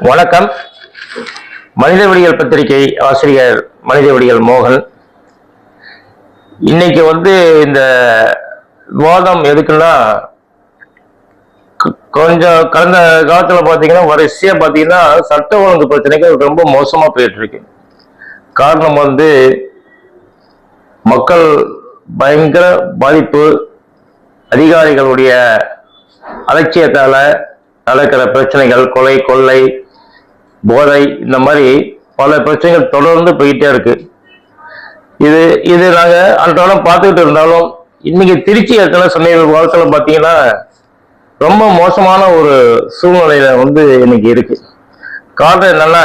வணக்கம். மனிதவடிகள் பத்திரிகை ஆசிரியர் மனிதவடிகள் மோகன். இன்னைக்கு இந்த விவாதம் எதுக்குன்னா, கொஞ்சம் கடந்த காலத்துல பாத்தீங்கன்னா வரிசையா பாத்தீங்கன்னா சட்ட ஒழுங்கு பிரச்சனைகள் ரொம்ப மோசமா போயிட்டு இருக்கு. காரணம் மக்கள் பயங்கர பாதிப்பு, அதிகாரிகளுடைய அலட்சியத்தால நடக்கிற பிரச்சனைகள், கொலை, கொள்ளை, போதை, இந்த மாதிரி பல பிரச்சனைகள் தொடர்ந்து போயிட்டே இருக்கு. இது நாங்க அன்றாடம் பார்த்துக்கிட்டு இருந்தாலும், இன்னைக்கு திருச்சி ஏற்கனவே சொன்ன காலத்துல பாத்தீங்கன்னா ரொம்ப மோசமான ஒரு சூழ்நிலையில இன்னைக்கு இருக்கு. காரணம் என்னன்னா,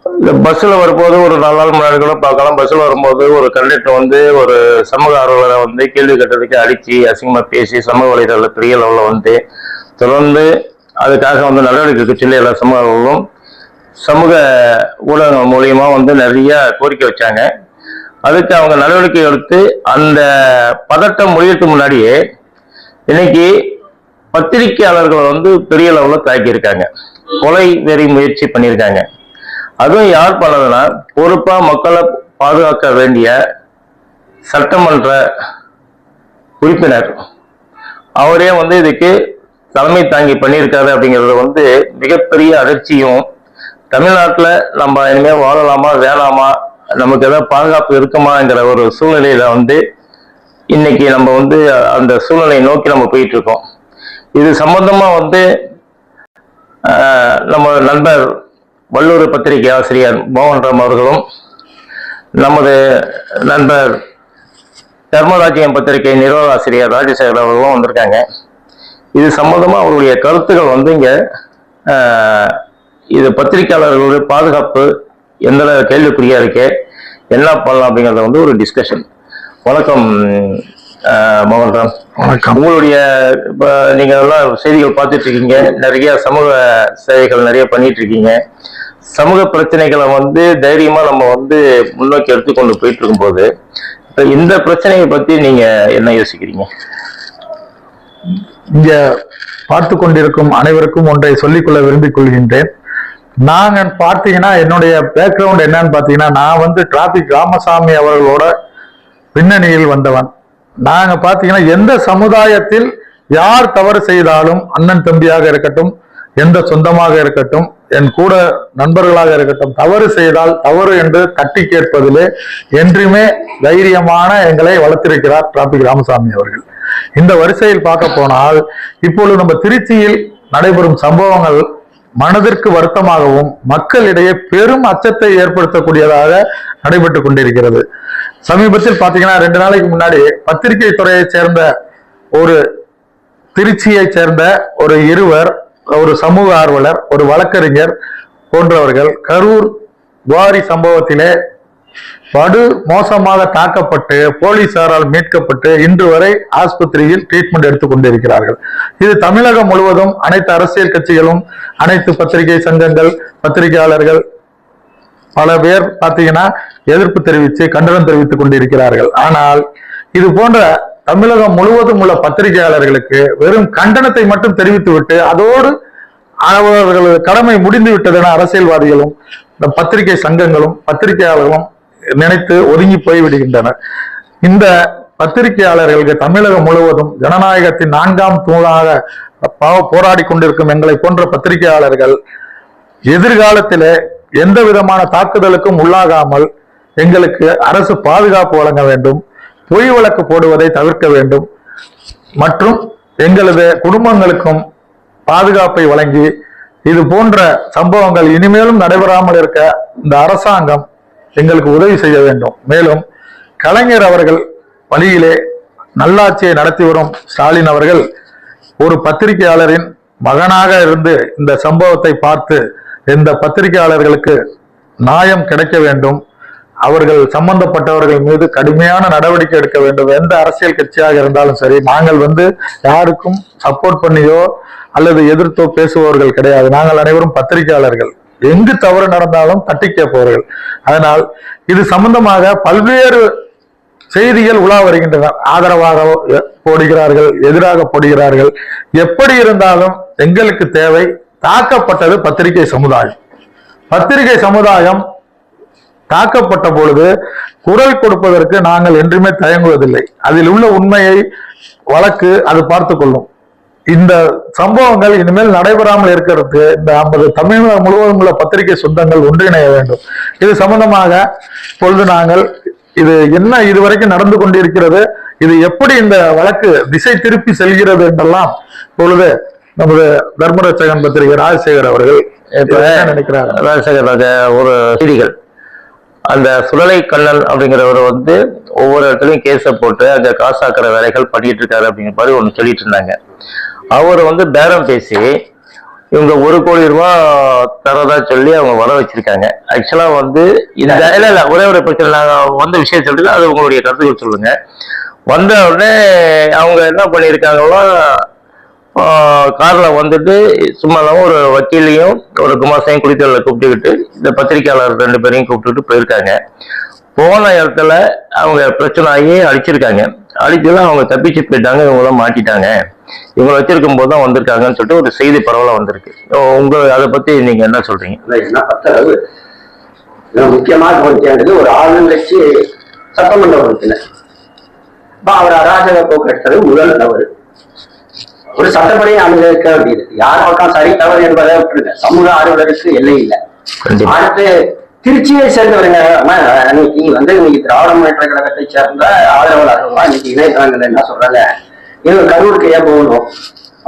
இந்த பஸ்ல வரும்போது ஒரு 4 நாள் முன்னாடி கூட பார்க்கலாம், பஸ்ல வரும்போது ஒரு கண்டக்டர் ஒரு சமூக ஆர்வலரை கேள்வி கேட்டதுக்கு அடிச்சு அசிங்கமா பேசி சமூக வலைதள பெரிய லெவலில் தொடர்ந்து அதுக்காக நடவடிக்கை எடுக்க சொல்லி எல்லா சமூகங்களும் சமூக ஊடகங்கள் மூலியமா நிறைய கோரிக்கை வச்சாங்க. அதுக்கு அவங்க நடவடிக்கை எடுத்து அந்த பதட்டம் முடியறதுக்கு முன்னாடியே இன்னைக்கு பத்திரிகையாளர்கள் பெரிய லெவலில் தாக்கியிருக்காங்க, கொலை வெறி முயற்சி பண்ணியிருக்காங்க. அதுவும் யார் பண்ணதுன்னா, பொறுப்பா மக்களை பாதுகாக்க வேண்டிய சட்டமன்ற உறுப்பினர் அவரே இதுக்கு தலைமை தாங்கி பண்ணியிருக்காரு. அப்படிங்கிறது மிகப்பெரிய அதிர்ச்சியும், தமிழ்நாட்டில் நம்ம இனிமே வாழலாமா வேணாமா, நமக்கு ஏதாவது பாதுகாப்பு இருக்குமாங்கிற ஒரு சூழ்நிலையில இன்னைக்கு நம்ம அந்த சூழ்நிலையை நோக்கி நம்ம போயிட்டு இருக்கோம். இது சம்பந்தமா நம்ம நண்பர் வல்லூர் பத்திரிகை ஆசிரியர் மோகன்ராம் அவர்களும், நமது நண்பர் தர்மராஜ்யம் பத்திரிகை நிறுவன ஆசிரியர் ராஜசேகர் அவர்களும் வந்திருக்காங்க. இது சம்பந்தமா அவருடைய கருத்துக்கள் இங்க இது பத்திரிகையாளர்களுடைய பாதுகாப்பு எந்த கேள்விக்குறியா இருக்கு, என்ன பண்ணலாம் அப்படிங்கறத ஒரு டிஸ்கஷன். வணக்கம் மோகன்ராம். வணக்கம். உங்களுடைய நீங்க எல்லாம் செய்திகள் பார்த்துட்டு இருக்கீங்க, நிறைய சமூக சேவைகள் நிறைய பண்ணிட்டு இருக்கீங்க. சமூக பிரச்சனைகளை தைரியமா நம்ம முன்னோக்கி எடுத்துக்கொண்டு போயிட்டு இருக்கும் போது இந்த பிரச்சனையை பத்தி நீங்க என்ன யோசிக்கிறீங்க? இங்க பார்த்து கொண்டிருக்கும் அனைவருக்கும் ஒன்றை சொல்லிக்கொள்ள விரும்பிக் கொள்கின்றேன். நாங்க பார்த்தீங்கன்னா, என்னுடைய பேக்ரவுண்ட் என்னன்னு பாத்தீங்கன்னா, நான் டிராபிக் ராமசாமி அவர்களோட பின்னணியில் வந்தவன். நாங்க பாத்தீங்கன்னா, எந்த சமுதாயத்தில் யார் தவறு செய்தாலும், அண்ணன் தம்பியாக இருக்கட்டும், எந்த சொந்தமாக இருக்கட்டும், என் கூட நண்பர்களாக இருக்கட்டும், தவறு செய்தால் தவறு என்று தட்டி கேட்பதிலே என்றுமே தைரியமான எங்களை வளர்த்திருக்கிறார் டிராபிக் ராமசாமி அவர்கள். இந்த வரிசையில் பார்க்க போனால், இப்பொழுது நம்ம திருச்சியில் நடைபெறும் சம்பவங்கள் மனதிற்கு வருத்தமாகவும் மக்களிடையே பெரும் அச்சத்தை ஏற்படுத்தக்கூடியதாக நடைபெற்றுக் கொண்டிருக்கிறது. சமீபத்தில் பாத்தீங்கன்னா, 2 நாளைக்கு முன்னாடி பத்திரிகை துறையை சேர்ந்த திருச்சியை சேர்ந்த இருவர், ஒரு சமூக ஆர்வலர், ஒரு வழக்கறிஞர் போன்றவர்கள் கரூர் குவாரி சம்பவத்திலே படு மோசமாக தாக்கப்பட்டு போலீசாரால் மீட்கப்பட்டு இன்று வரை ஆஸ்பத்திரியில் ட்ரீட்மெண்ட் எடுத்துக் கொண்டிருக்கிறார்கள். இது தமிழகம் முழுவதும் அனைத்து அரசியல் கட்சிகளும், அனைத்து பத்திரிகை சங்கங்கள், பத்திரிகையாளர்கள் பல பேர் பாத்தீங்கன்னா எதிர்ப்பு தெரிவித்து கண்டனம் தெரிவித்துக் கொண்டிருக்கிறார்கள். ஆனால் இது போன்ற தமிழகம் முழுவதும் உள்ள பத்திரிகையாளர்களுக்கு வெறும் கண்டனத்தை மட்டும் தெரிவித்துவிட்டு அதோடு அவர்களது கடமை முடிந்து விட்டது என அரசியல்வாதிகளும் இந்த பத்திரிகை சங்கங்களும் பத்திரிகையாளர்களும் நினைத்து ஒதுங்கி போய்விடுகின்றனர். இந்த பத்திரிகையாளர்களுக்கு தமிழகம் முழுவதும் ஜனநாயகத்தின் 4ஆம் தூணாக போராடி கொண்டிருக்கும் எங்களை போன்ற பத்திரிகையாளர்கள் எதிர்காலத்திலே எந்த விதமான தாக்குதலுக்கும் உள்ளாகாமல் எங்களுக்கு அரசு பாதுகாப்பு வழங்க வேண்டும், பொய் வழக்கு போடுவதை தவிர்க்க வேண்டும், மற்றும் எங்களது குடும்பங்களுக்கும் பாதுகாப்பை வழங்கி இது போன்ற சம்பவங்கள் இனிமேலும் நடைபெறாமல் இருக்க இந்த அரசாங்கம் எங்களுக்கு உதவி செய்ய வேண்டும். மேலும் கலைஞர் அவர்கள் வழியிலே நல்லாட்சியை நடத்தி வரும் ஸ்டாலின் அவர்கள் ஒரு பத்திரிகையாளரின் மகனாக இருந்து இந்த சம்பவத்தை பார்த்து இந்த பத்திரிகையாளர்களுக்கு நியாயம் கிடைக்க வேண்டும், அவர்கள் சம்பந்தப்பட்டவர்கள் மீது கடுமையான நடவடிக்கை எடுக்க வேண்டும். எந்த அரசியல் கட்சியாக இருந்தாலும் சரி, நாங்கள் யாருக்கும் சப்போர்ட் பண்ணியோ அல்லது எதிர்த்தோ பேசுபவர்கள் கிடையாது. நாங்கள் அனைவரும் பத்திரிகையாளர்கள், எங்கு தவறு நடந்தாலும் தட்டி கேட்பவர்கள். அதனால் இது சம்பந்தமாக பல்வேறு செய்திகள் உலா வருகின்றன. ஆதரவாக போடுகிறார்கள், எதிராக போடுகிறார்கள். எப்படி இருந்தாலும் எங்களுக்கு தேவை தாக்கப்பட்டது பத்திரிகை சமுதாயம். பத்திரிகை சமுதாயம் தாக்கப்பட்ட பொழுது குரல் கொடுப்பதற்கு நாங்கள் என்றுமே தயங்குவதில்லை. அதில் உள்ள உண்மையை வழக்கு அது பார்த்து கொள்ளும். இந்த சம்பவங்கள் இனிமேல் நடைபெறாமல் இருக்கிறதுக்கு இந்த 50 தமிழகம் முழுவதும் உள்ள பத்திரிகை சொந்தங்கள் ஒன்றிணைய வேண்டும். இது சம்பந்தமாக இப்பொழுது நாங்கள் இது என்ன இதுவரைக்கும் நடந்து கொண்டிருக்கிறது, இது எப்படி இந்த வழக்கு திசை திருப்பி செல்கிறது என்றெல்லாம் இப்பொழுது நமது தர்மரட்சகன் பத்திரிகை ராஜசேகர் அவர்கள் நினைக்கிறார். ராஜசேகர் ஒரு செய்திகள், அந்த சுடலை கண்ணன் அப்படிங்கிறவர் வந்து ஒவ்வொரு இடத்துலயும் கேஸை போட்டு அங்க காசாக்குற வேலைகள் பண்ணிட்டு இருக்காரு அப்படிங்கிற மாதிரி ஒண்ணு சொல்லிட்டு இருந்தாங்க. அவர் வந்து பேரம் பேசி இவங்க 1 கோடி ரூபாய் தரதா சொல்லி அவங்க வர வச்சிருக்காங்க. ஆக்சுவலா வந்து இந்த இல்ல ஒரே ஒரு பிரச்சனை, நாங்க வந்த விஷயம் சொல்லிட்டு அது உங்களுடைய கருத்துக்கள் சொல்லுங்க. வந்த உடனே அவங்க என்ன பண்ணியிருக்காங்களோ கார்ல வந்துட்டு சும்மா இல்லாம ஒரு வக்கீலையும் ஒரு குமாசையும் குடித்தல கூப்பிட்டுக்கிட்டு இந்த பத்திரிகையாளர் 2 பேரையும் கூப்பிட்டுட்டு போயிருக்காங்க. போன இடத்துல அவங்க பிரச்சனை ஆகி அடிச்சிருக்காங்க. அடிச்சுலாம் அவங்க தப்பிச்சு போயிட்டாங்க, இவங்களாம் மாட்டிட்டாங்க, இவங்களை வச்சிருக்கும் போது தான் வந்திருக்காங்கன்னு சொல்லிட்டு ஒரு செய்தி பரவலா வந்திருக்கு. உங்க அதை பத்தி நீங்க என்ன சொல்றீங்க? என்ன பத்தளவு முக்கியமாக கவனிக்கிறது ஒரு ஆளுங்கட்சி சட்டமன்ற உறுப்பினர் அவர் அராஜக போக்கு எடுத்தது முதல் தவறு. ஒரு சட்டப்படியை அனுமதிக்க வேண்டியது யார் பக்கம் சரி தவறு என்பதை விட்டுருங்க, சமூக ஆர்வலருக்கு எல்லை இல்லை. அடுத்து திருச்சியை சேர்ந்தவருங்க அன்னைக்கு வந்து இன்னைக்கு திராவிட முன்னேற்ற கழகத்தை சேர்ந்த ஆதரவாளர்களா இன்னைக்கு இணையதளங்கள் என்ன சொல்றாங்க, இவங்க கரூருக்கு ஏன் போகணும்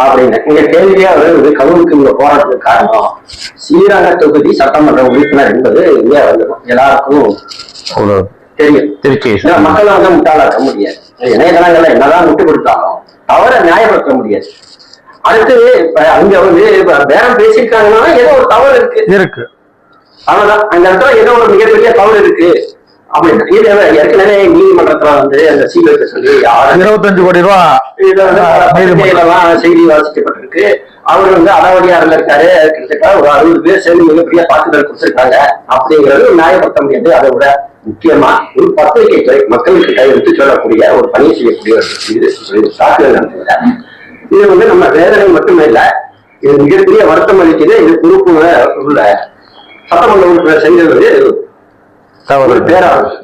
அப்படின்னு இங்க கேள்வியா வருது. கரூருக்கு இவங்க போறதுக்கு காரணம் ஸ்ரீரங்க தொகுதி சட்டமன்ற உறுப்பினர் என்பது இங்க வந்துடும், எல்லாருக்கும் தெரியும். திருச்சி மக்களை வந்து முட்டாளாக்க முடியாது, இணையதளங்கள்ல என்னதான் விட்டு கொடுத்தாலும் தவற நியாயப்படுத்த முடியாது. அடுத்து அங்க வந்து பேரம் பேசியிருக்காங்கன்னா ஏதோ ஒரு தவறு இருக்கு அவ்வளவுதான். அந்த இடத்துல ஏதோ ஒரு மிகப்பெரிய தவறு இருக்கு அப்படின்னு ஏற்கனவே நீதிமன்றத்துல வந்து அந்த சிபிஐ சொல்லி 25 கோடி ரூபாய் செய்தி வாசிக்கப்பட்டிருக்கு. அவர் வந்து அடாவடியாரில் இருக்காரு, கிட்டத்தட்ட ஒரு 60 பேர் சேர்ந்து மிகப்பெரிய தாக்குதல் கொடுத்திருக்காங்க அப்படிங்கிறது நியாயப்படுத்த முடியாது. அதை விட முக்கியமா ஒரு பத்திரிகை துறை மக்களுக்கு கையெழுத்து சொல்லக்கூடிய ஒரு பணியை செய்யக்கூடிய இது தாக்குதல் நடந்தது. இது வந்து நம்ம வேதனை மட்டுமே இல்லை, இது மிகப்பெரிய வருத்தம் அளிக்குது. இது பொறுப்பு உள்ள சட்டமன்ற உறுப்பினர் செஞ்சது ஒரு பேராகும்.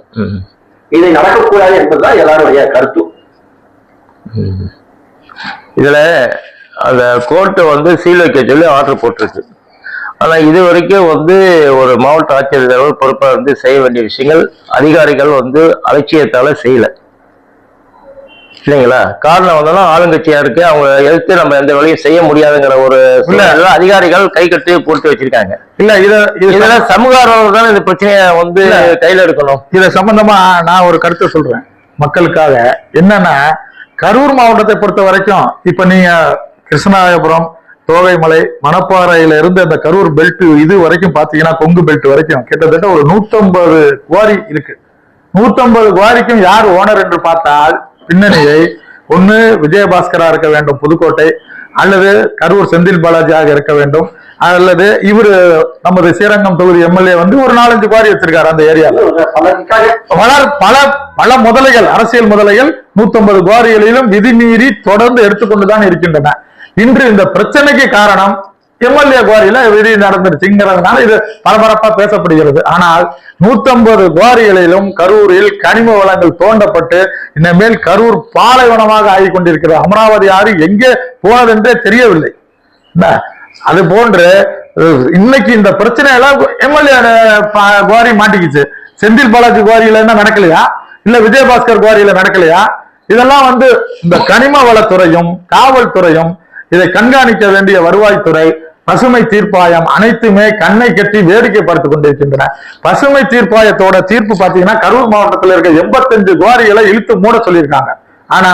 இதை நடக்கக்கூடாது என்பதுதான் எல்லாருடைய கருத்து. இதுல அந்த கோர்ட்டு வந்து சீல் வைக்க சொல்லி ஆர்டர் போட்டிருக்கு. ஆனா இது வரைக்கும் வந்து ஒரு மாவட்ட ஆட்சியர் பொறுப்பா வந்து செய்ய வேண்டிய விஷயங்கள் அதிகாரிகள் வந்து அலட்சியத்தால செய்யல இல்லைங்களா? காரணம் வந்து ஆளுங்கட்சியா இருக்கு, அவங்க எதிர்த்து நம்ம எந்த வேலையும் செய்ய முடியாதுங்கிற ஒரு அதிகாரிகள் கை கட்டி போட்டு வச்சிருக்காங்க. இல்ல இதெல்லாம் சமூக ஆர்வலர்கள் தான் இந்த பிரச்சனைய வந்து கையில எடுக்கணும். இத சம்பந்தமா நான் ஒரு கருத்தை சொல்றேன் மக்களுக்காக. என்னன்னா, கரூர் மாவட்டத்தை பொறுத்த வரைக்கும் இப்ப நீங்க கிருஷ்ணராயபுரம், தோகைமலை, மணப்பாறையில இருந்து அந்த கரூர் பெல்ட் இது வரைக்கும் பாத்தீங்கன்னா கொங்கு பெல்ட் வரைக்கும் கிட்டத்தட்ட ஒரு 150 குவாரி இருக்கு. 150 குவாரிக்கும் யார் ஓனர் என்று பார்த்தால் பின்னணியை ஒண்ணு விஜயபாஸ்கரா இருக்க வேண்டும் புதுக்கோட்டை, அல்லது கரூர் செந்தில் பாலாஜியாக இருக்க வேண்டும், அல்லது இவரு நமது ஸ்ரீரங்கம் தொகுதி எம்எல்ஏ வந்து ஒரு 4-5 குவாரி வச்சிருக்காரு அந்த ஏரியாவில். பல முதலைகள், அரசியல் முதலைகள் 150 குவாரிகளிலும் விதிமீறி தொடர்ந்து எடுத்துக்கொண்டுதான் இருக்கின்றன. இன்று இந்த பிரச்சனைக்கு காரணம் எம்எல்ஏ குவாரியில விதி நடந்துருச்சுங்கிறதுனால இது பரபரப்பா பேசப்படுகிறது. ஆனால் 150 குவாரிகளிலும் கரூரில் கனிம வளங்கள் தோண்டப்பட்டு இனிமேல் கரூர் பாலைவனமாக ஆகி கொண்டிருக்கிறது. அமராவதி ஆறு எங்கே போனதென்றே தெரியவில்லை. அது போன்று இன்னைக்கு இந்த பிரச்சனை எல்லாம் எம்எல்ஏ குவாரி மாட்டிக்கிச்சு. செந்தில் பாலாஜி குவாரியில என்ன நடக்கலையா, இல்ல விஜயபாஸ்கர் குவாரியில நடக்கலையா? இதெல்லாம் வந்து இந்த கனிம வளத்துறையும் காவல்துறையும் இதை கண்காணிக்க வேண்டிய வருவாய்த்துறை, பசுமை தீர்ப்பாயம் அனைத்துமே கண்ணை கட்டி வேடிக்கை பார்த்து கொண்டிருக்கின்றன. பசுமை தீர்ப்பாயத்தோட தீர்ப்பு பாத்தீங்கன்னா கரூர் மாவட்டத்தில் இருக்க 85 குவாரிகளை இழுத்து மூட சொல்லியிருக்காங்க. ஆனா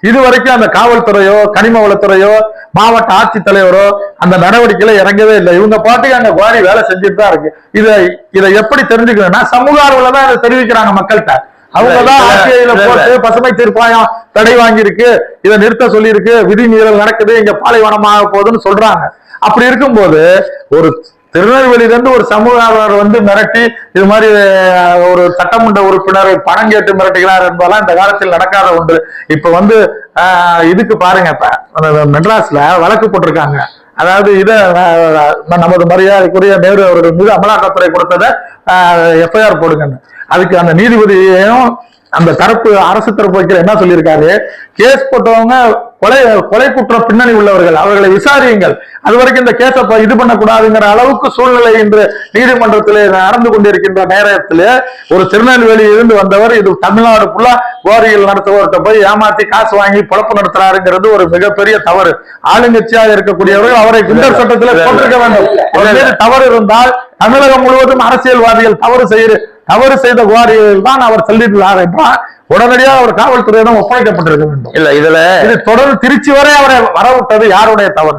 இதுவரைக்கும் அந்த காவல்துறையோ கனிம வளத்துறையோ மாவட்ட ஆட்சித்தலைவரோ அந்த நடவடிக்கையில இறங்கவே இல்லை. இவங்க பாட்டுக்கு அங்க குவாரி வேலை செஞ்சுட்டு தான் இருக்கு. இதை எப்படி தெரிஞ்சுக்கணும்னா சமூக ஆர்வலர் தான் இதை தெரிவிக்கிறாங்க மக்கள்கிட்ட. அவங்கதான் ஆட்சியில போட்டு பசுமை தீர்ப்பாயம் தடை வாங்கியிருக்கு, இதை நிறுத்த சொல்லி இருக்கு, விதிமீறல் நடக்குது, இங்க பாலைவனமாக போகுதுன்னு சொல்றாங்க. அப்படி இருக்கும்போது ஒரு திருநெல்வேலியில இருந்து ஒரு சமூக ஆர்வலர் வந்து மிரட்டி இது மாதிரி ஒரு சட்டமன்ற உறுப்பினர் பணம் கேட்டு மிரட்டுகிறார் என்பதெல்லாம் இந்த காலத்தில் நடக்காத ஒன்று. இப்ப வந்து இதுக்கு பாருங்க, இப்ப மெட்ராஸ்ல வழக்கு போட்டிருக்காங்க அதாவது இதை நமது மரியாதைக்குரிய நேரு அவர்கள் மீது அமலாக்கத்துறை கொடுத்ததை எஃப்ஐஆர் போடுங்கன்னு. அதுக்கு அந்த நீதிபதியையும் அந்த தரப்பு அரசு தரப்பு வைக்கிற என்ன சொல்லியிருக்காரு, கேஸ் போட்டவங்க கொலை குற்ற பின்னணி உள்ளவர்கள், அவர்களை விசாரியுங்கள், அது வரைக்கும் இந்த கேஸை இது பண்ணக்கூடாதுங்கிற அளவுக்கு சூழ்நிலை இன்று நீதிமன்றத்தில் நடந்து கொண்டிருக்கின்ற நேரத்தில் ஒரு திருநெல்வேலியில் இருந்து வந்தவர் இது தமிழ்நாடு ஃபுல்லா குவாரிகள் நடத்துவர்கிட்ட போய் ஏமாத்தி காசு வாங்கி பொழப்பு நடத்துறாருங்கிறது ஒரு மிகப்பெரிய தவறு. ஆளுங்கட்சியாக இருக்கக்கூடியவர்கள் அவரை குண்டர் சட்டத்தில் போட்டிருக்க வேண்டும். அவர் மீது தவறு இருந்தால் தமிழகம் முழுவதும் அரசியல்வாதிகள் தவறு செய்த குவாரிகள் தான் அவர் செல்லிட்டார் என்றால் உடனடியாக அவர் காவல்துறையிடம் ஒப்படைக்கப்பட்டிருக்க வேண்டும். இல்ல இதுல இது தொடர்ந்து திருச்சி வரை அவரை வரவிட்டது யாருடைய தவறு?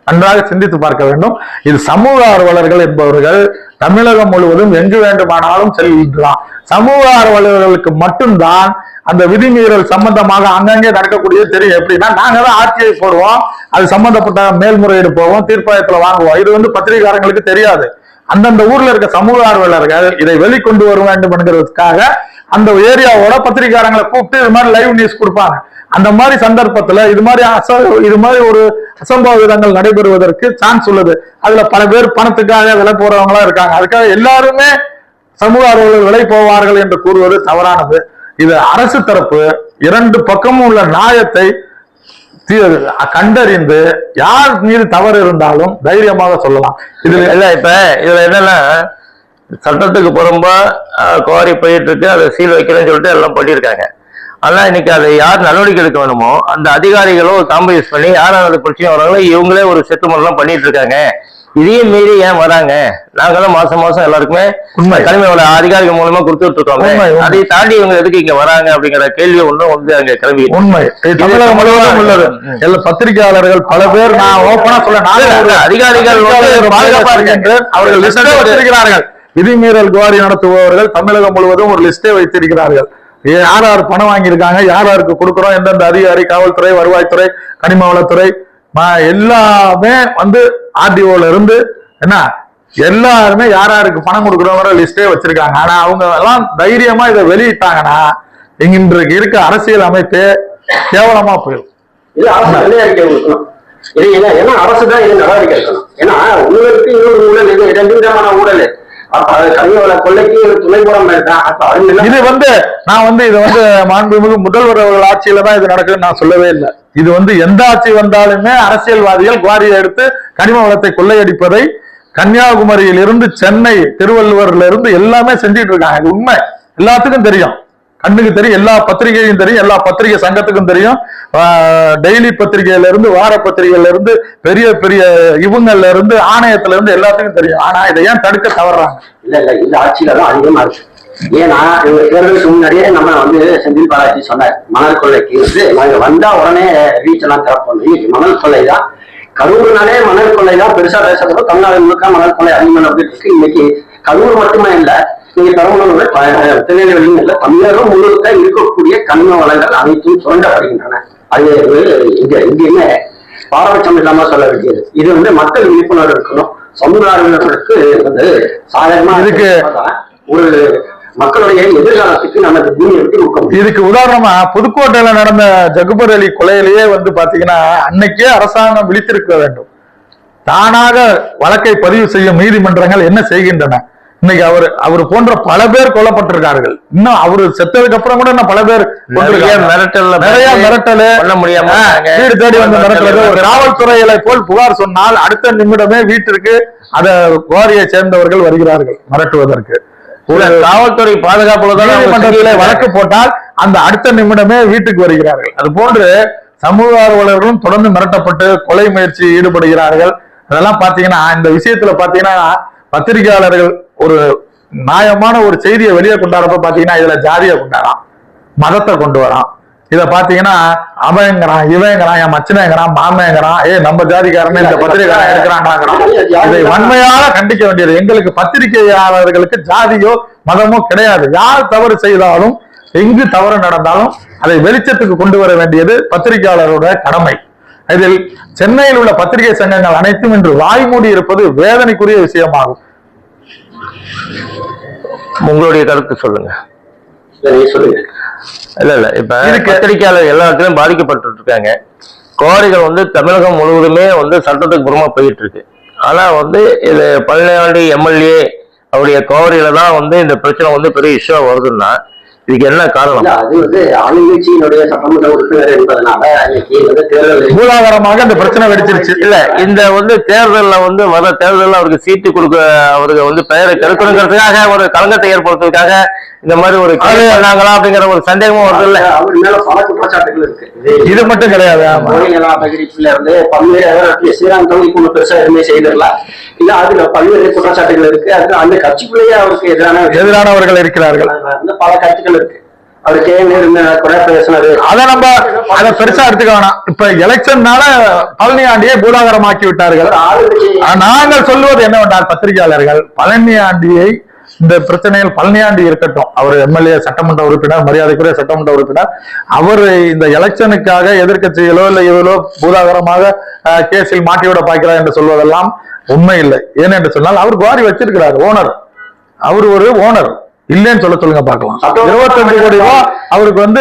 நன்றாக சிந்தித்து பார்க்க வேண்டும். இது சமூக ஆர்வலர்கள் என்பவர்கள் தமிழகம் முழுவதும் எங்கு வேண்டுமானாலும் செல்கின்றான். சமூக ஆர்வலர்களுக்கு மட்டும்தான் அந்த விதிமீறல் சம்பந்தமாக அங்கங்கே நடக்கக்கூடியது தெரியும். எப்படின்னா நாங்க தான் ஆட்சியை போடுவோம், அது சம்பந்தப்பட்ட மேல்முறையீடு போவோம், தீர்ப்பாயத்துல வாங்குவோம். இது பத்திரிகையாளர்களுக்கு தெரியாது. அந்தந்த ஊர்ல இருக்க சமூக ஆர்வலர்கள் இதை வெளிக்கொண்டு வர வேண்டும் என்கிறதுக்காக அந்த ஏரியாவோட பத்திரிகையாளர்களை கூப்பிட்டு இது மாதிரி லைவ் நியூஸ் கொடுப்பாங்க. அந்த மாதிரி சந்தர்ப்பத்துல இது மாதிரி ஒரு அசம்பாவிதங்கள் நடைபெறுவதற்கு சான்ஸ் உள்ளது. அதுல பல பேர் பணத்துக்காக விலை போறவங்களா இருக்காங்க. அதுக்காக எல்லாருமே சமூக ஆர்வலர்கள் விலை போவார்கள் என்று கூறுவது தவறானது. இது அரசு தரப்பு இரண்டு பக்கமும் உள்ள நியாயத்தை கண்டறிந்து யார் மீது தவறு இருந்தாலும் தைரியமாக சொல்லலாம். இதுல என்னன்னா சட்டத்துக்கு புறம்பா குவாரி போயிட்டு இருக்கு, அதை சீல் வைக்கிறேன்னு சொல்லிட்டு எல்லாம் பண்ணியிருக்காங்க. ஆனா இன்னைக்கு அதை யார் நடவடிக்கை எடுக்க வேணுமோ அந்த அதிகாரிகளும் காம்ப்ரமைஸ் பண்ணி யாராவது பிரச்சனை வராங்களோ இவங்களே ஒரு செட்டில்மெண்ட் எல்லாம் பண்ணிட்டு இருக்காங்க. இதையும் மீறி ஏன் வராங்க? நாங்கதான் மாசம் எல்லாருக்குமே தலைமை அதிகாரிகள் மூலமா கொடுத்துட்டு இருக்கோம். அதை தாண்டி இவங்க எதுக்கு இங்க வராங்க அப்படிங்கிற கேள்வி ஒன்றும் அங்க கிளம்பி உண்மை தமிழகம் முழுவதும் உள்ளது. எல்லா பத்திரிகையாளர்கள் பல பேர் நான் ஓப்பனா சொல்ல அதிகாரிகள் பாதுகாப்பா இருக்கின்ற அவர்கள் லிஸ்டே வச்சிருக்கிறார்கள். விதிமீறல் குவாரி நடத்துபவர்கள் தமிழகம் முழுவதும் ஒரு லிஸ்டே வைத்திருக்கிறார்கள். யார் யார் பணம் வாங்கியிருக்காங்க, யார் யாருக்கு கொடுக்குறோம், எந்தெந்த அதிகாரி, காவல்துறை, வருவாய்த்துறை, கனிம வளத்துறை எல்லாமே ஆர்டிஓல இருந்து என்ன எல்லாருமே யார் யாருக்கு பணம் கொடுக்குறவங்க லிஸ்டே வச்சிருக்காங்க. ஆனா அவங்க எல்லாம் தைரியமா இதை வெளியிட்டாங்கன்னா இன்றைக்கு இருக்க அரசியல் அமைப்பு கேவலமா போயிடும். அரசு தான் இது நடவடிக்கை எடுக்கணும். ஏன்னா ஊழலுக்கு இன்னொரு ஊழல், இது இரண்டு விதமான ஊழல். இது நான் இதை மாண்புமிகு முதல்வர் அவர்கள் ஆட்சியில தான் இது நடக்குதுன்னு நான் சொல்லவே இல்லை. இது எந்த ஆட்சி வந்தாலுமே அரசியல்வாதிகள் குவாரியை எடுத்து கனிம வளத்தை கொள்ளையடிப்பதை கன்னியாகுமரியில் இருந்து சென்னை, திருவள்ளுவர்ல இருந்து எல்லாமே செஞ்சிட்டு இருக்காங்க. இது உண்மை, எல்லாத்துக்கும் தெரியும், கண்ணுக்கு தெரியும், எல்லா பத்திரிகையும் தெரியும், எல்லா பத்திரிகை சங்கத்துக்கும் தெரியும். டெய்லி பத்திரிகையில இருந்து, வார பத்திரிகையில இருந்து, பெரிய பெரிய இவங்கள்ல இருந்து, ஆணையத்துல இருந்து எல்லாத்துக்கும் தெரியும். ஆனா இதை ஏன் தடுக்க தவறாங்க? இல்ல இந்த ஆட்சியில தான் அதிகமா இருக்கு. ஏன்னா தேர்தலுக்கு முன்னாடியே நம்ம செந்தில் பாலாஜி சொன்னார், மணல் கொள்ளைக்கு நாங்க வந்தா உடனே ரீச் எல்லாம் திறப்போம். மணல் கொள்ளை தான் கரூர்னாலே மணல் கொள்ளை தான் பெருசா பேசப்படும். தமிழ்நாடு முழுக்க மணல் கொள்ளை அதிகமான இருக்கு. இன்னைக்கு கரூர் மட்டுமே இல்ல, நீங்க பெரம்பலூர், திருநெல்வேலியும் இல்ல, தமிழகம் முழுக்க இருக்கக்கூடிய கனிம வளங்கள் அனைத்தும் சுரண்டப்படுகின்றன. அது எங்கேயுமே பாரபட்சம் இல்லாம சொல்ல வேண்டியது. இது மக்கள் விழிப்புணர்வு இருக்கணும். சமூக ஆர்வலர்களுக்கு சாதகமா இதுக்கு ஒரு மக்களுடைய எதிர்காலத்துக்கு நமக்கு பூமியை விட்டு ஊக்கம். இதுக்கு உதாரணமா புதுக்கோட்டையில நடந்த ஜகுபர் அலி கொலையிலேயே பாத்தீங்கன்னா அன்னைக்கே அரசாங்கம் விழித்திருக்க வேண்டும். தானாக வழக்கை பதிவு செய்யும் நீதிமன்றங்கள் என்ன செய்கின்றன? இன்னைக்கு அவர் போன்ற பல பேர் கொல்லப்பட்டிருக்கார்கள். இன்னும் அவரு செத்ததுக்கு அப்புறம் கூட இன்னும் பல பேர் நிறைய மிரட்டல் பண்ண முடியாம வீடு தேடி வந்து மிரட்டல். ஒரு காவல்துறைகளை போல் புகார் சொன்னால் அடுத்த நிமிடமே வீட்டிற்கு அத குவாரியை சேர்ந்தவர்கள் வருகிறார்கள் மிரட்டுவதற்கு. காவல்துறை பாதுகாப்புல வழக்கு போட்டால் அந்த அடுத்த நிமிடமே வீட்டுக்கு வருகிறார்கள். அது போன்று சமூக ஆர்வலர்களும் தொடர்ந்து மிரட்டப்பட்டு கொலை முயற்சி ஈடுபடுகிறார்கள். அதெல்லாம் பாத்தீங்கன்னா இந்த விஷயத்துல பாத்தீங்கன்னா பத்திரிகையாளர்கள் ஒரு நியாயமான ஒரு செய்தியை வெளியே கொண்டாடுறப்ப பாத்தீங்கன்னா இதுல ஜாதியை கொண்டாடான், மதத்தை கொண்டு வரான். இத பாத்தீங்கன்னா அவங்கிறான், இவங்கிறான், என் மச்சனங்கிறான், மாமங்கிறான், நம்ம ஜாதிக்காரன் இந்த பத்திரிகையாளர் இருக்கிறாங்கிறான். இதை வன்மையாக கண்டிக்க வேண்டியது. எங்களுக்கு பத்திரிகையாளர்களுக்கு ஜாதியோ மதமோ கிடையாது. யார் தவறு செய்தாலும், எங்கு தவறு நடந்தாலும் அதை வெளிச்சத்துக்கு கொண்டு வர வேண்டியது பத்திரிகையாளரோட கடமை. இதில் சென்னையில் உள்ள பத்திரிகை சங்கங்கள் அனைத்தும் இன்று வாய்மூடி இருப்பது வேதனைக்குரிய விஷயமாகும். உங்களுடைய கருத்து சொல்லுங்க. இல்ல இப்ப பத்திரிகையாளர் எல்லா இடத்துலயும் பாதிக்கப்பட்டு இருக்காங்க. குவாரிகள் வந்து தமிழகம் முழுவதுமே வந்து சட்டத்துக்கு புறமா போயிட்டு இருக்கு. ஆனா வந்து இது பழனியாண்டி எம்எல்ஏ அவருடைய குவாரியில தான் வந்து இந்த பிரச்சனை வந்து பெரிய இஷ்யூவா வருதுன்னா இதுக்கு என்ன காரணம்? அது வந்து ஆளுங்கட்சியினுடைய சட்டமன்ற உறுப்பினர் என்பதனால தேர்தல் மூலாதாரமாக இந்த பிரச்சனை வெடிச்சிருச்சு. இல்ல இந்த வந்து தேர்தல்ல வந்து வர தேர்தலில் அவருக்கு சீட்டு கொடுக்க அவருக்கு வந்து பெயரை கெடுக்கணுங்கிறதுக்காக ஒரு களங்கத்தை ஏற்படுத்துறதுக்காக இந்த மாதிரி ஒரு கேள்வி பண்ணாங்களா அப்படிங்கிற ஒரு சந்தேகமும் வருது. இல்ல அவர் மேல பல குற்றச்சாட்டுகள் இருக்கு. இது மட்டும் கிடையாது. அபகரிப்புல இருந்து பல்வேறு ஸ்ரீராம் தொகுதிக்கு ஒண்ணு பெருசா எதுவுமே செய்திடலாம். இல்ல அதுல பல்வேறு குற்றச்சாட்டுகள் இருக்கு. அது அந்த கட்சிக்குள்ளேயே அவருக்கு எதிரானவர்கள் இருக்கிறார்கள். பல கட்சிகள் இருக்கு. அவருக்கு பேசினது அதை நம்ம அதை பெருசா எடுத்துக்க வேணாம். இப்ப எலெக்ஷன்னால பழனியாண்டியை பூதாகரமாக்கி விட்டார்கள். நாங்கள் சொல்லுவது என்னவென்றால் பத்திரிகையாளர்கள் பழனியாண்டியை இந்த பிரச்சனையில் பழனியாண்டி இருக்கட்டும், அவர் எம்எல்ஏ சட்டமன்ற உறுப்பினர், மரியாதைக்குரிய சட்டமன்ற உறுப்பினர், அவர் இந்த எலெக்ஷனுக்காக எதிர்கட்சிகளோ இல்லை இவரோ பூதாகரமாக கேஸில் மாட்டிவிட பார்க்கிறார் என்று சொல்வதெல்லாம் உண்மை இல்லை. ஏனென்று சொன்னால் அவர் குவாரி வச்சிருக்கிறார், ஓனர், அவர் ஒரு ஓனர். இல்லைன்னு சொல்லுங்க பார்க்கலாம். 25 கோடி ரூபாய் அவருக்கு வந்து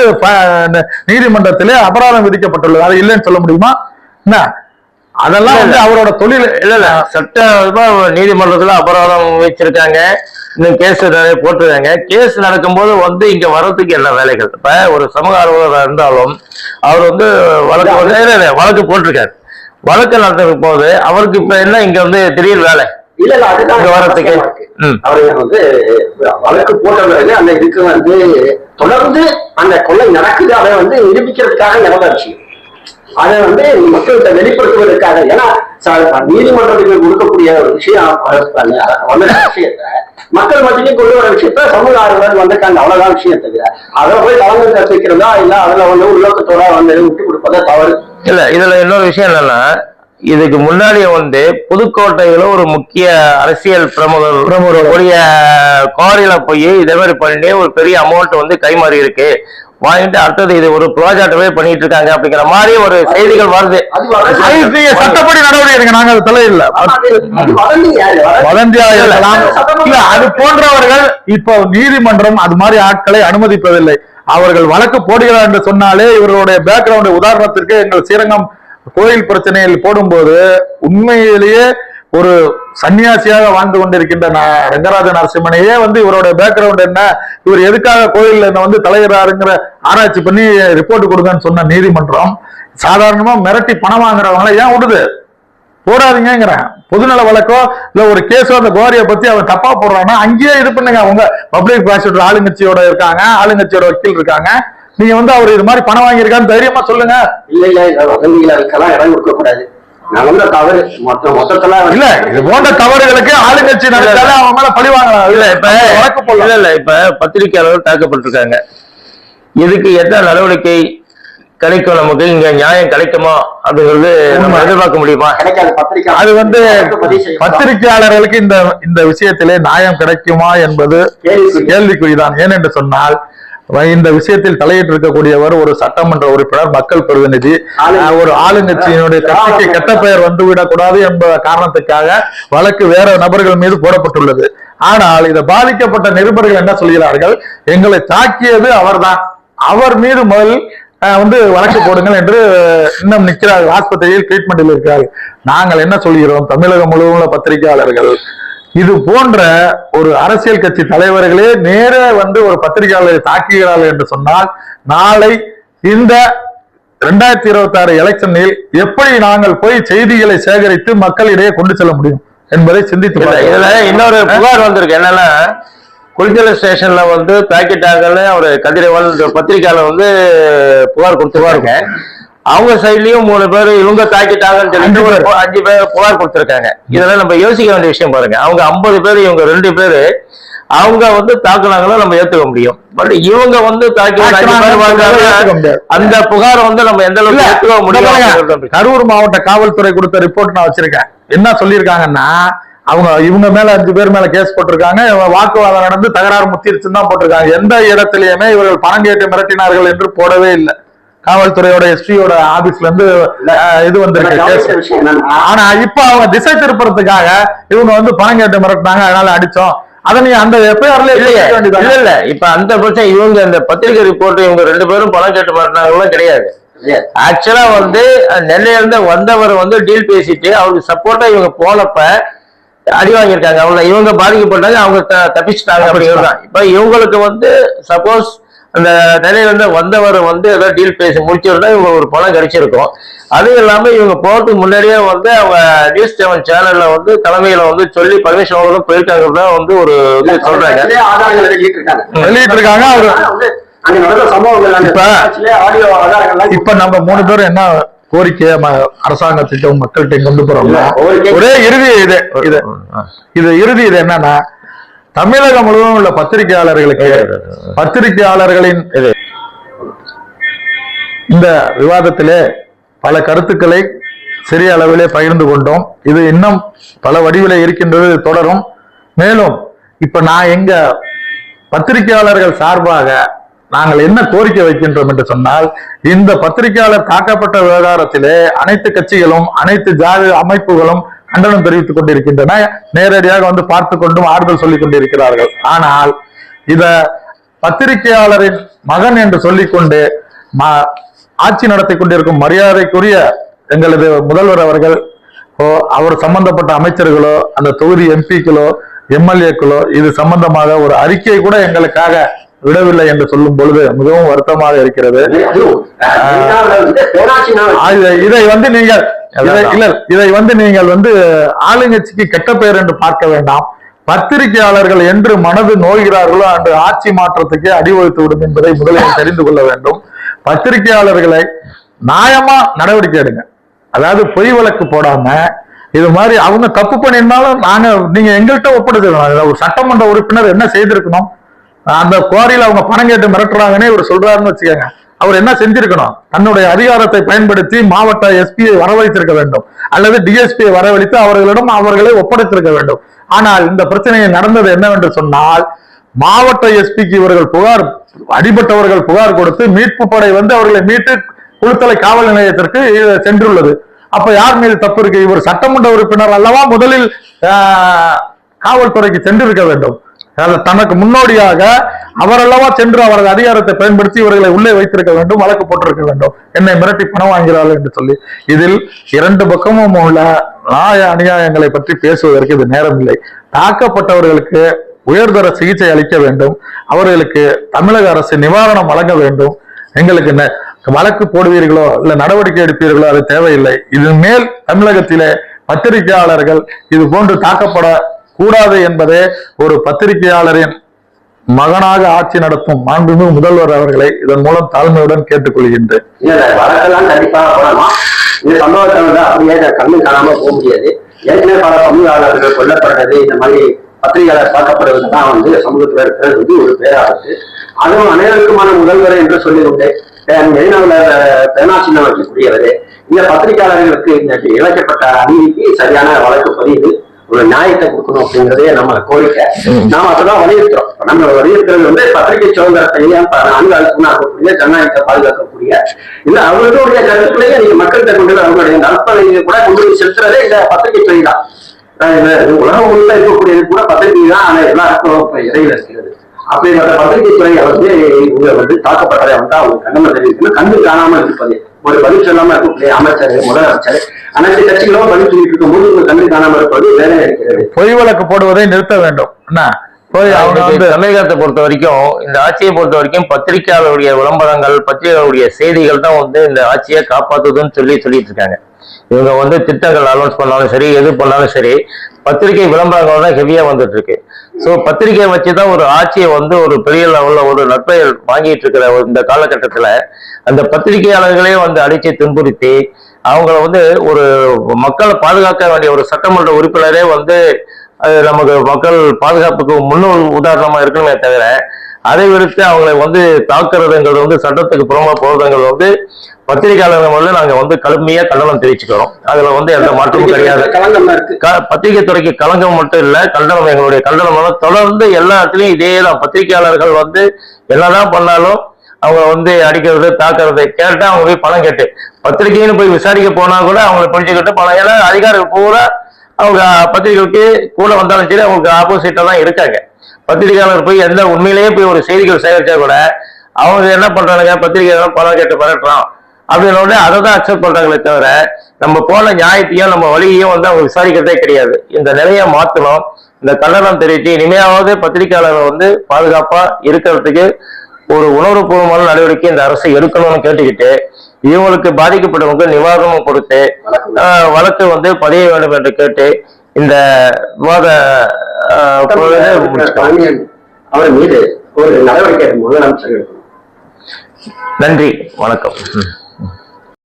நீதிமன்றத்திலே அபராதம் விதிக்கப்பட்டுள்ளது. அது இல்லைன்னு சொல்ல முடியுமா? என்ன அதெல்லாம் வந்து அவரோட தொழில். இல்ல சட்ட நீதிமன்றத்துல அபராதம் வச்சிருக்காங்க, இன்னும் கேஸ் நிறைய போட்டிருக்காங்க. கேஸ் நடக்கும்போது வந்து இங்க வர்றதுக்கு என்ன வேலைகள்? இப்ப ஒரு சமூக ஆர்வலராக இருந்தாலும் அவர் வந்து வழக்கு போட்டிருக்காரு. வழக்கு நடந்த போது அவருக்கு இப்ப என்ன இங்க வந்து திடீர் வேலை இல்ல இல்ல அதுதான் வரத்துக்கு அவரு வந்து வழக்கு போட்ட பிறகு அந்த இதுக்கு வந்து தொடர்ந்து அந்த கொள்ளை நடக்குது அதை வந்து நிரூபிக்கிறதுக்காக நடந்த விஷயம். அதை வந்து மக்கள்கிட்ட வெளிப்படுத்துவதற்காக. ஏன்னா நீதிமன்றத்துக்கு கொடுக்கக்கூடிய ஒரு விஷயம் விஷயத்த மக்கள் மத்தியிலே கொண்டு வர விஷயத்த சமூக ஆர்வலர் வந்திருக்காங்க, அவ்வளவுதான் விஷயம் தவிர அதை போய் கலந்து கற்பிக்கிறதா இல்ல அதுல வந்து உலகத்தோட வந்து விட்டு கொடுப்பதா தவறு இல்ல. இதுல இன்னொரு விஷயம் என்னன்னா, இதுக்கு முன்னாடியே வந்து புதுக்கோட்டையில ஒரு முக்கிய அரசியல் பிரமுகருடைய குவாரியில போய் இதே மாதிரி பண்ணி ஒரு பெரிய அமௌண்ட் வந்து கைமாறி இருக்கு, வாங்கிட்டு அடுத்தது இது ஒரு ப்ராஜெக்டவே பண்ணிட்டு இருக்காங்க அப்படிங்கிற மாதிரி ஒரு செய்திகள் வருது. சட்டப்படி நடவடிக்கை நாங்கள் தலையில்லை. அது போன்றவர்கள் இப்போ நீதிமன்றம் அது மாதிரி ஆட்களை அனுமதிப்பதில்லை. அவர்கள் வழக்கு போடுகிறார் என்று சொன்னாலே இவர்களுடைய பேக்ரவுண்ட், உதாரணத்திற்கு எங்கள் ஸ்ரீரங்கம் கோயில் பிரச்சனையில் போடும்போது உண்மையிலேயே ஒரு சன்னியாசியாக வாழ்ந்து கொண்டிருக்கின்ற ரங்கராஜ நரசிம்மனையே வந்து இவருடைய பேக்ரவுண்ட் என்ன, இவர் எதுக்காக கோயில் என்ன வந்து தலைவராருங்கிற ஆராய்ச்சி பண்ணி ரிப்போர்ட் கொடுங்கன்னு சொன்ன நீதிமன்றம் சாதாரணமா மிரட்டி பணம் வாங்குறவங்களை ஏன் விடுது? போடாதீங்கிறேன். பொதுநல வழக்கோ இல்ல ஒரு கேஸோ அந்த கோரியை பத்தி அவன் தப்பா போடுறான்னா அங்கேயே இது பண்ணுங்க. அவங்க பப்ளிக் ப்ராசிக்யூட்டர் ஆளுங்கட்சியோட இருக்காங்க, ஆளுங்கட்சியோட வக்கீல் இருக்காங்க, நீங்க வந்து அவர் இது மாதிரி பணம் வாங்கியிருக்கான்னு தைரியமா சொல்லுங்க. இல்ல இல்ல வதந்திகளுக்கெல்லாம் இடம் கொடுக்க கூடாது. தவறு மொத்தத்துல இல்ல இது போன்ற தவறுகளுக்கு ஆளுங்கட்சி நடத்தால அவங்க மேல பழி வாங்கலாம். இல்ல இப்ப வழக்கு போடல. இல்ல இப்ப பத்திரிகையாளர்கள் தாக்கப்பட்டிருக்காங்க. இதுக்கு என்ன நடவடிக்கை கிடைக்கும்? நமக்கு இங்க நியாயம் கிடைக்குமா அப்படிங்கிறது நம்ம எதிர்பார்க்க முடியுமா? அது வந்து பத்திரிகையாளர்களுக்கு இந்த விஷயத்திலே நியாயம் கிடைக்குமா என்பது கேள்விக்குறிதான். ஏனென்று சொன்னால் இந்த விஷயத்தில் தலையிட்டு இருக்கக்கூடியவர் ஒரு சட்டமன்ற உறுப்பினர், மக்கள் பிரதிநிதி, ஒரு ஆளுங்கட்சியினுடைய கட்சிக்கு கெட்ட பெயர் வந்துவிடக் கூடாது என்பத காரணத்துக்காக வழக்கு வேற நபர்கள் மீது போடப்பட்டுள்ளது. ஆனால் இதை பாதிக்கப்பட்ட நிருபர்கள் என்ன சொல்கிறார்கள்? எங்களை தாக்கியது அவர்தான், அவர் மீது முதல் வந்து வழக்கு போடுங்கள் என்று இன்னும் நிற்கிறார்கள், ஆஸ்பத்திரியில் ட்ரீட்மெண்டில் இருக்கிறார்கள். நாங்கள் என்ன சொல்கிறோம்? தமிழகம் முழுவதும் உள்ள பத்திரிகையாளர்கள் இது போன்ற ஒரு அரசியல் கட்சி தலைவர்களே நேர வந்து ஒரு பத்திரிகையாளரை தாக்குகிறார்கள் என்று சொன்னால் நாளை இந்த 2026 எலெக்ஷனில் எப்படி நாங்கள் போய் செய்திகளை சேகரித்து மக்களிடையே கொண்டு செல்ல முடியும் என்பதை சிந்தித்து. இதுல இன்னொரு புகார் வந்திருக்கு. என்னன்னா, குளித்தலை ஸ்டேஷன்ல வந்து தாக்கிட்டாங்கன்னு ஒரு கதிரவன் பத்திரிகையாளர் வந்து புகார் கொடுத்துருவாருங்க. அவங்க சைட்லயும் 3 பேர் இவங்க தாக்கிட்டாங்கன்னு சொல்லிட்டு 5 பேர் புகார் கொடுத்திருக்காங்க. இதெல்லாம் நம்ம யோசிக்க வேண்டிய விஷயம் பாருங்க. அவங்க 50 பேர், இவங்க 2 பேரு அவங்க வந்து தாக்குனாங்களோ நம்ம ஏத்துக்க முடியும். பட் இவங்க வந்து அந்த புகார் வந்து நம்ம எந்த அளவுக்கு ஏத்துக்க முடியும்? கரூர் மாவட்ட காவல்துறை கொடுத்த ரிப்போர்ட் நான் வச்சிருக்கேன். என்ன சொல்லியிருக்காங்கன்னா, இவங்க மேல 5 பேர் மேல கேஸ் போட்டிருக்காங்க, வாக்குவாதம் நடந்து தகராறு முத்திருச்சுன்னு தான் போட்டிருக்காங்க. எந்த இடத்திலயுமே இவர்கள் பணம் கேட்டு மிரட்டினார்கள் என்று போடவே இல்லை. காவல்துறையோட எஸ்பியோட ஆபீஸ்ல இருந்து இது வந்திருக்கு. ஆனா இப்ப அவங்க திசை திருப்புறதுக்காக இவங்க வந்து பணம் கேட்டு மிரட்டினாங்க, அதனால அடிச்சோம். அதை நீ அந்த எஃப்ஐஆர்ல இல்ல இப்ப அந்த பிரச்சனை இவங்க அந்த பத்திரிகை ரிப்போர்ட் இவங்க 2 பேரும் பணம் கேட்டு மிரட்டினாங்களும் கிடையாது. ஆக்சுவலா வந்து நெல்லையில இருந்து வந்தவர் வந்து டீல் பேசிட்டு அவருக்கு சப்போர்ட்டா இவங்க போனப்ப அடி வாங்கியிருக்காங்க. அவங்க இவங்க பாதிக்கப்பட்டாங்க, அவங்க தப்பிச்சுட்டாங்க அப்படிங்கிறது. இப்ப இவங்களுக்கு வந்து சப்போஸ் அந்த நிலையில இருந்து வந்தவர் வந்து ஏதாவது டீல் பேசி முடிச்சிருந்தா இவங்க ஒரு பணம் கிடைச்சிருக்கும். அதுவும் இல்லாம இவங்க போறதுக்கு முன்னாடியே வந்து அவங்க நியூஸ் 7 சேனல்ல வந்து தலைமையில வந்து சொல்லி பர்மிஷன் அவங்களும் போயிருக்காங்க வந்து ஒரு சொல்றாங்க, வெளியிட்டு இருக்காங்க. இப்ப நம்ம 3 பேரும் என்ன கோரிக்கைய அரசாங்கத்திட்டம் மக்கள்கிட்ட கொண்டு போறோம். ஒரே இறுதி இது என்னன்னா, தமிழகம் முழுவதும் உள்ள பத்திரிகையாளர்களின் இந்த விவாதத்திலே பல கருத்துக்களை சிறிய அளவிலே பகிர்ந்து கொண்டோம். இது இன்னும் பல வடிவிலே இருக்கின்றது, தொடரும். மேலும் இப்ப நான் எங்க பத்திரிகையாளர்கள் சார்பாக நாங்கள் என்ன கோரிக்கை வைக்கின்றோம் என்று சொன்னால், இந்த பத்திரிகையாளர் தாக்கப்பட்ட விவகாரத்திலே அனைத்து கட்சிகளும் அனைத்து ஜாதி அமைப்புகளும் கண்டனம் தெரிவித்துக் கொண்டிருக்கின்றன. நேரடியாக வந்து பார்த்து கொண்டும் ஆறுதல் சொல்லிக் கொண்டிருக்கிறார்கள். ஆனால் இத பத்திரிகையாளரின் மகன் என்று சொல்லிக்கொண்டு ஆட்சி நடத்தி கொண்டிருக்கும் மரியாதைக்குரிய எங்களது முதல்வர் அவர்கள், அவர் சம்பந்தப்பட்ட அமைச்சர்களோ அந்த தொகுதி எம்பிக்களோ எம்எல்ஏக்களோ இது சம்பந்தமாக ஒரு அறிக்கை கூட எங்களுக்காக விடவில்லை என்று சொல்லும் பொழுது மிகவும் வருத்தமாக இருக்கிறது. இதை வந்து நீங்கள் ஆளுங்கட்சிக்கு கெட்ட பெயர் என்று பார்க்க வேண்டாம். பத்திரிகையாளர்கள் என்று மனது நோய்கிறார்களோ அன்று ஆட்சி மாற்றத்துக்கு அடிவகுத்து விடும் என்பதை முதலில் தெரிந்து கொள்ள வேண்டும். பத்திரிகையாளர்களை நியாயமா நடவடிக்கை எடுங்க. அதாவது பொய் வழக்கு போடாம இது மாதிரி அவங்க தப்பு பண்ணியிருந்தாலும் நீங்க எங்கள்கிட்ட ஒப்படைச்சிருக்கணும். ஒரு சட்டமன்ற உறுப்பினர் என்ன செய்திருக்கணும், அந்த குவாரியில் அவங்க பணம் கேட்டு மிரட்டுறாங்கன்னே இவர் சொல்றாருன்னு வச்சுக்கோங்க. அவர் என்ன செஞ்சிருக்கணும், தன்னுடைய அதிகாரத்தை பயன்படுத்தி மாவட்ட எஸ்பியை வரவழைத்திருக்க வேண்டும், அல்லது டிஎஸ்பியை வரவழைத்து அவர்களிடம் அவர்களை ஒப்படைத்திருக்க வேண்டும். ஆனால் இந்த பிரச்சனையை நடந்தது என்னவென்று சொன்னால், மாவட்ட எஸ்பிக்கு இவர்கள் அடிபட்டவர்கள் புகார் கொடுத்து மீட்பு படை வந்து அவர்களை மீட்டு குளித்தலை காவல் நிலையத்திற்கு சென்றுள்ளது. அப்ப யார் மீது தப்பு இருக்கு? இவர் சட்டமன்ற உறுப்பினர் அல்லவா முதலில் காவல்துறைக்கு சென்றிருக்க வேண்டும். தனக்கு முன்னோடியாக அவரல்லவா சென்று அவரது அதிகாரத்தை பயன்படுத்தி இவர்களை உள்ளே வைத்திருக்க வேண்டும், வழக்கு போட்டிருக்க வேண்டும். என்னை மிரட்டி பணம் வாங்கிறார்கள் என்று சொல்லி. இதில் 2 பக்கமும் உள்ள நியாய அநியாயங்களை பற்றி பேசுவதற்கு இது நேரம் இல்லை. தாக்கப்பட்டவர்களுக்கு உயர்தர சிகிச்சை அளிக்க வேண்டும், அவர்களுக்கு தமிழக அரசு நிவாரணம் வழங்க வேண்டும். எங்களுக்கு வழக்கு போடுவீர்களோ இல்ல நடவடிக்கை எடுப்பீர்களோ அது தேவையில்லை. இது மேல் தமிழகத்திலே பத்திரிகையாளர்கள் இது போன்று தாக்கப்பட கூடாது என்பதே ஒரு பத்திரிகையாளரின் மகனாக ஆட்சி நடத்தும் மாண்புமிகு முதல்வர் அவர்களை இதன் மூலம் தாழ்மையுடன் கேட்டுக்கொள்கின்றேன். வழக்கெல்லாம் கண்டிப்பாக போடலாம். இந்த சம்பவத்தை வந்து அப்படியே கண்ணு காணாம போக முடியாது. ஏற்கனவே பல சமூகங்கள் கொல்லப்படுறது, இந்த மாதிரி பத்திரிகையாளர் தாக்கப்படுவதுதான் வந்து சமூகத்தில் இருக்கிறது வந்து ஒரு பேராபத்து. அதுவும் அனைவருக்குமான முதல்வர் என்று சொல்லிக்கொண்டு மெரினாவில் பேனா சின்னம் வைக்கக்கூடியவர் இந்த பத்திரிகையாளர்களுக்கு இழைக்கப்பட்ட அநீதிக்கு சரியான வழக்கு பதிவு ஒரு நியாயத்தை கொடுக்கணும் அப்படிங்கிறதே நம்ம கோரிக்கை. நாம அதெல்லாம் வலியுறுத்துறோம். நம்ம வலியுறுத்துறது வந்து பத்திரிகை சுதந்திரத்தையும் அணுகாக்கக்கூடிய ஜனநாயகத்தை பாதுகாக்கக்கூடிய இல்ல அவர்களுடைய கருத்துக்களையே நீங்க மக்கள்கிட்ட கொண்டு அவங்களுடைய நற்பலையை கூட கொண்டு போய் செலுத்துறதே இந்த பத்திரிகை துறை தான். உலகம் உள்ள இருக்கக்கூடியது கூட பத்திரிகை தான். ஆனா எல்லாருக்கும் இடையில இருக்கிறது. அப்படிப்பட்ட பத்திரிகை துறையை வந்து இவங்க வந்து தாக்கப்பட்டதை வந்து அவங்க கண்டனம் தெரிவிக்கணும். கண்டு காணாமல் இருப்பது, ஒரு பதில் சொல்லாம இருக்கக்கூடிய அமைச்சர், முதலமைச்சர், அனைத்து கட்சிகளும் பதில் சொல்லிட்டு இருக்கும் போது இவங்க கண்டு காணாமல் இருப்பது வேலை இருக்கிறது. பொய் வழக்கு போடுவதை நிறுத்த வேண்டும். தமிழகத்தை பொறுத்த வரைக்கும், இந்த ஆட்சியை பொறுத்த வரைக்கும் பத்திரிகையாளருடைய விளம்பரங்கள், பத்திரிகையாளருடைய செய்திகள் தான் வந்து இந்த ஆட்சியை காப்பாத்துதுன்னு சொல்லிட்டு இருக்காங்க. இவங்க வந்து திட்டங்கள் அனௌன்ஸ் பண்ணாலும் சரி, எது பண்ணாலும் சரி, பத்திரிகை விளம்பரங்கள் தான் ஹெவியா வந்துட்டு இருக்கு. சோ பத்திரிகையை வச்சுதான் ஒரு ஆட்சியை வந்து ஒரு பெரிய லெவல்ல ஒரு நற்பெயர் வாங்கிட்டு இருக்கிற இந்த காலகட்டத்துல அந்த பத்திரிகையாளர்களே வந்து அடிச்சு துன்புறுத்தி அவங்கள வந்து ஒரு மக்களை பாதுகாக்க வேண்டிய ஒரு சட்டமன்ற உறுப்பினரே வந்து நமக்கு மக்கள் பாதுகாப்புக்கு முன்னோர் உதாரணமா இருக்கணுமே தவிர, அதை விடுத்து அவங்களை வந்து தாக்குறதுங்கிறது வந்து சட்டத்துக்கு புறமா போறதுங்கிறது வந்து பத்திரிகையாளர்கள் வந்து நாங்க வந்து கடுமையா கண்டனம் தெரிவிச்சுக்கிறோம். அதுல வந்து எந்த மாற்றமும் கிடையாது. பத்திரிகை துறைக்கு களங்கம் மட்டும் இல்ல, கண்டனம், எங்களுடைய கண்டனம் தொடர்ந்து எல்லா இடத்துலயும் இதேதான். பத்திரிகையாளர்கள் வந்து என்னதான் பண்ணாலும் அவங்க வந்து அடிக்கிறது, தாக்குறது கேட்டா அவங்க போய் பணம் கேட்டு, பத்திரிகைன்னு போய் விசாரிக்க போனா கூட அவங்களை பிடிச்சுக்கிட்டு பணம், ஏன்னா அதிகாரிகள் பூரா அவங்க பத்திரிகைக்கு கூட வந்தாலும் சரி அவங்களுக்கு ஆப்போசிட்டா தான் இருக்காங்க. பத்திரிகையாளர் போய் எந்த உண்மையிலேயே போய் ஒரு செய்திகள் சேகரிச்சா கூட அவங்க என்ன பண்றாங்க, பத்திரிகையாளர் பணம் கேட்டு மிரட்டுறான் அப்படின்னோட அதை தான் அக்செப்ட் பண்றாங்களே தவிர நம்ம போன நியாயத்தையும் நம்ம வழியையும் வந்து அவங்க விசாரிக்கிறதே கிடையாது. இந்த நிலையை மாற்றணும். இந்த கண்டனம் தெரிவித்து இனிமையாவது பத்திரிகையாளர்கள் வந்து பாதுகாப்பா இருக்கிறதுக்கு ஒரு உணர்வுபூர்வமான நடவடிக்கை இந்த அரசு எடுக்கணும்னு கேட்டுக்கிட்டு, இவங்களுக்கு பாதிக்கப்பட்டவங்க நிவாரணம் கொடுத்து வழக்கு வந்து பதிய வேண்டும் என்று கேட்டு இந்த விவாத அவர் மீது ஒரு நடவடிக்கை முதலமைச்சர் எடுக்கணும். நன்றி, வணக்கம்.